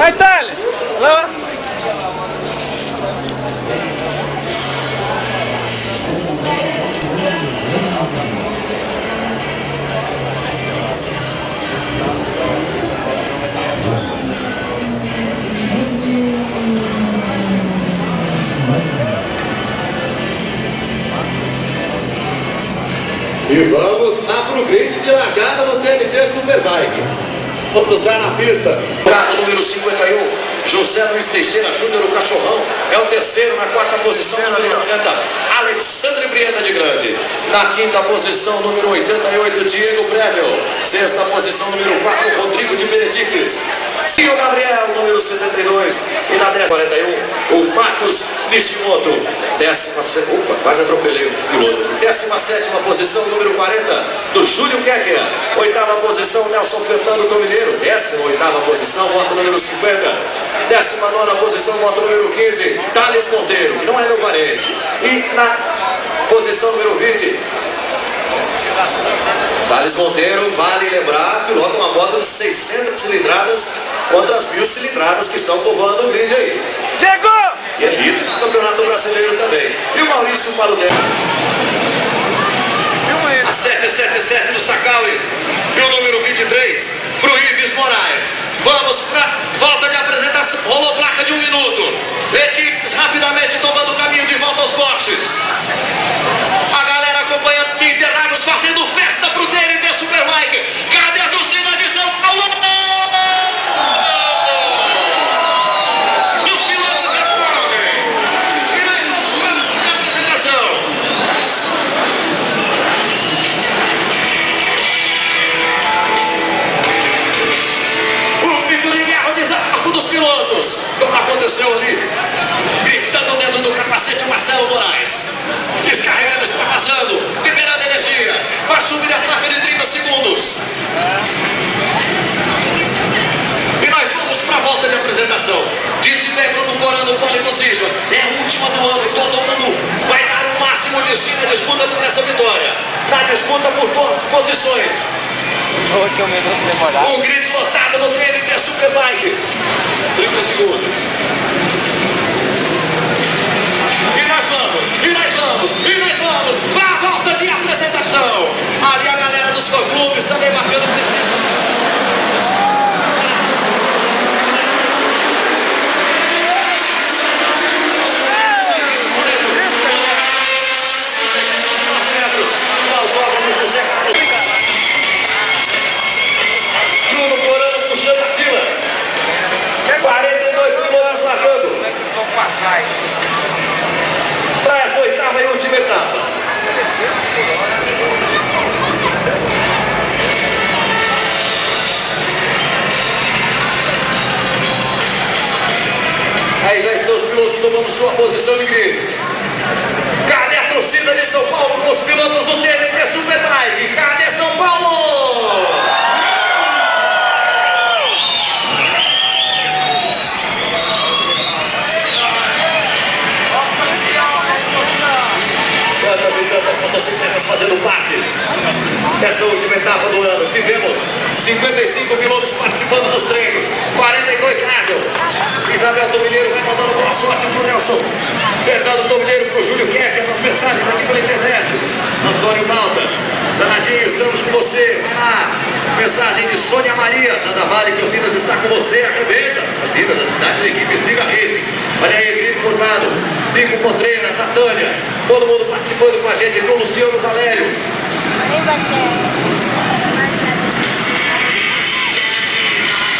Vai, Thales! Lá. E vamos lá para o grid de largada no TNT Superbike. Vamos já na pista. Carro número 51, José Luiz Teixeira Júnior, o Cachorrão. É o terceiro, na quarta posição, número 80, Alexandre Brieda de Grande. Na quinta posição, número 88, Diego Brevel. Sexta posição, número 4, Rodrigo de Benedictes. Sim, o Gabriel, número 72. E na 1041, o Marcos Nishimoto. Opa, quase atropelei o piloto. 17ª posição, número 40, do Júlio Kecker. Oitava posição, Nelson Fernando Domineiro. 18ª posição, moto número 50. 19ª posição, moto número 15, Thales Monteiro, que não é meu parente. E na posição número 20, Thales Monteiro, vale lembrar, pilota uma moto de 600 cilindradas contra as 1000 cilindradas que estão povoando o grid aí. Diego! E é líder do Campeonato Brasileiro também. E o Maurício Paludel. A 777 do Sacaui. E o número 23, pro Ives Moraes. Vamos para volta de apresentação. Rolou placa de 1 minuto. Equipes rapidamente tomando o caminho de volta aos boxes. A galera acompanhando Interlagos, fazendo festa pro TNT Superbike. Cadê a torcida de São Paulo? Os pilotos respondem. E nós vamos para a apresentação. O pico de guerra, o desabafo dos pilotos. Como aconteceu ali, gritando dentro do capacete o Marcelo Moraes. Descarregando, extravasando, liberando energia. Vai subir a placa de 30 segundos. E nós vamos para a volta de apresentação. Disse bem Bruno Corano, pole position. É a última do ano. Todo mundo vai dar o máximo de si na disputa por essa vitória. Na disputa por todas as posições. Um grid lotado no TNT Superbike. 30 segundos. E nós vamos para a volta de apresentação. Ali a galera dos fã-clubes também marcando presença. Bruno Corano puxando a fila. 42 pilotos largando. Como é que eles vão passar isso? Para essa oitava e última etapa. Aí já estão os pilotos tomando sua posição de grid. Cadê a torcida de São Paulo com os pilotos do TNT Superbike? Cadê São Paulo? Motocicletas fazendo parte dessa última etapa do ano. Tivemos 55 pilotos participando dos treinos, 42 rádio. Isabel Domineiro vai mandando boa sorte pro Nelson. Fernando Domineiro pro Júlio Kecker nas mensagens aqui pela internet. Antônio Malta, danadinho, estamos com você. Vai lá. Mensagem de Sônia Maria, Santa Vale, Campinas está com você. Arrebenta. Campinas, a cidade da equipe Espiga Racing. Olha aí, grid formado. Nico Contreras, a Tânia. Todo mundo participando com a gente, com o Luciano Valério.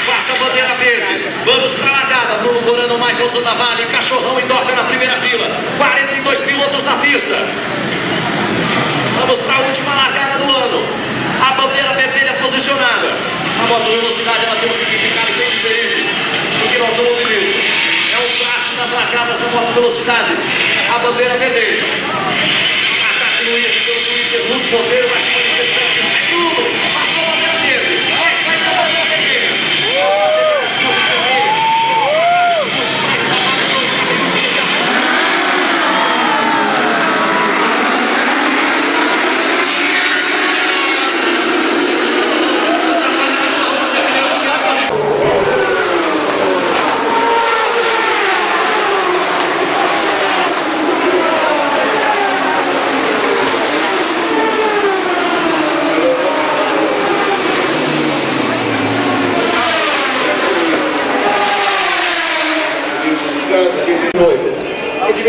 Passa a bandeira verde. Vamos para a largada. Bruno Corano, Michael Santavalli, Cachorrão e Doca na primeira fila. 42 pilotos na pista. Vamos para a última largada do ano. A bandeira vermelha posicionada. A moto velocidade ela tem um significado bem diferente do que no automobilismo. É o traço das largadas da moto velocidade. A bandeira vermelha. A Tati Luiz pelo Twitter, Ruth Monteiro vai se manifestando. É tudo. Passou a bandeira verde. Vai sair a bandeira vermelha.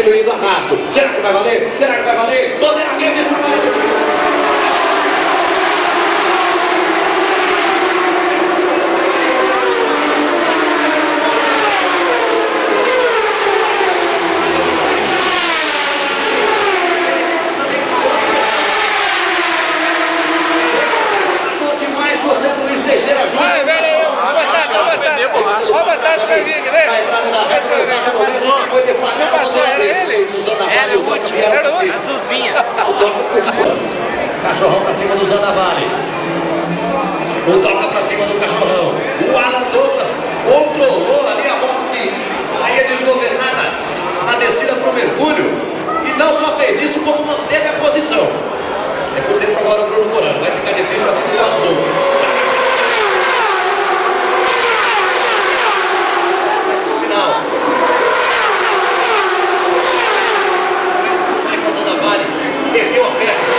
diminuindo o arrasto. Será que vai valer? Será que vai valer? Bandeira verde está valendo. Cachorrão pra cima do Zanavale. O toca pra cima do Cachorrão. O Alan Douglas controlou ali a moto que saía desgovernada na descida pro mergulho. E não só fez isso, como manteve a posição. É por dentro agora o Bruno Morano. Vai ficar difícil a do Alan Douglas. No final. Michael Zanavale perdeu a perna.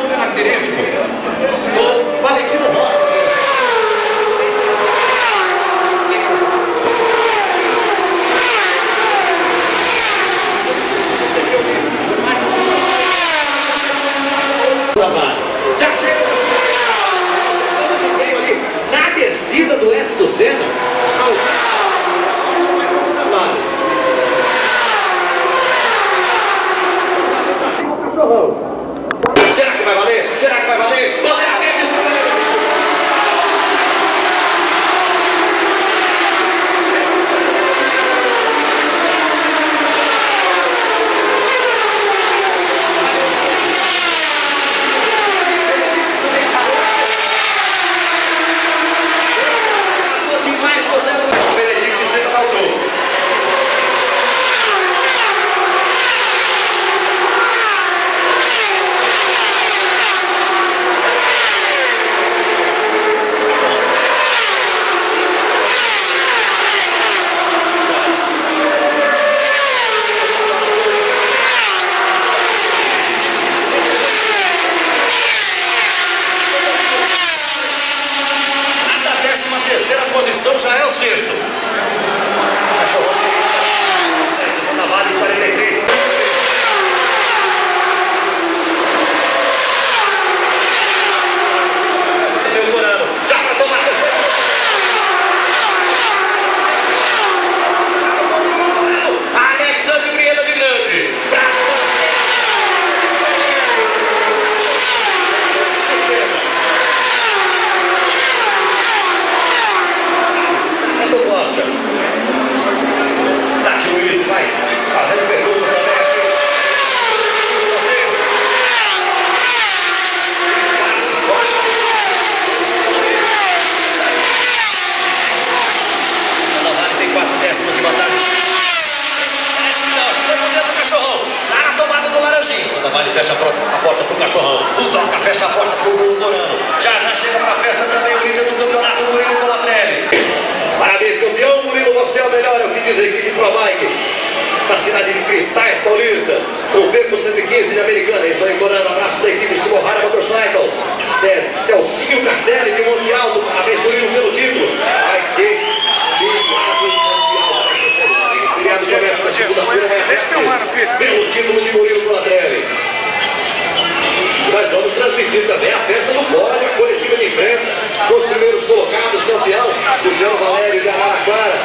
Característico do Valentino Rossi. Já chega ali na descida do S do Senna. Será que vai valer? Será que vai valer? Bandeira verde está valendo! Demais, José Luiz. Benedito sempre faltou. Posição já é o sexto. Zanavale 43. Melhorando. Já para tomar a terceira. Alexandre Brieda de Grande. Tati Luiz vai fazendo perguntas também. Zanavale tem 4 décimos de vantagem. Parece que não, foi dentro do Cachorrão. Lá na tomada do Laranjinho. Zanavale fecha a porta pro Cachorrão. O Toca fecha a porta pro Bruno Morano. Já chega pra festa também o líder do campeonato, Murilo Colatrelli. Parabéns, campeão, Murilo, você é o melhor, é o que diz a equipe ProBike. Da cidade de Cristais Paulistas, o Beco 115 de Americana. Isso aí, Morano, abraço da equipe de Mohara Motorcycle. Celcinho Castelli de Monte Alto, parabéns, Murilo, pelo título. Vai ter feriado em Monte Alto essa semana. O feriado começa na segunda-feira, vai até sexta. Pelo título de Murilo Colatrelli. Nós vamos transmitir também a festa do pódio, a coletiva de imprensa, com os primeiros colocados, campeão, Luciano Valério de Araraquara.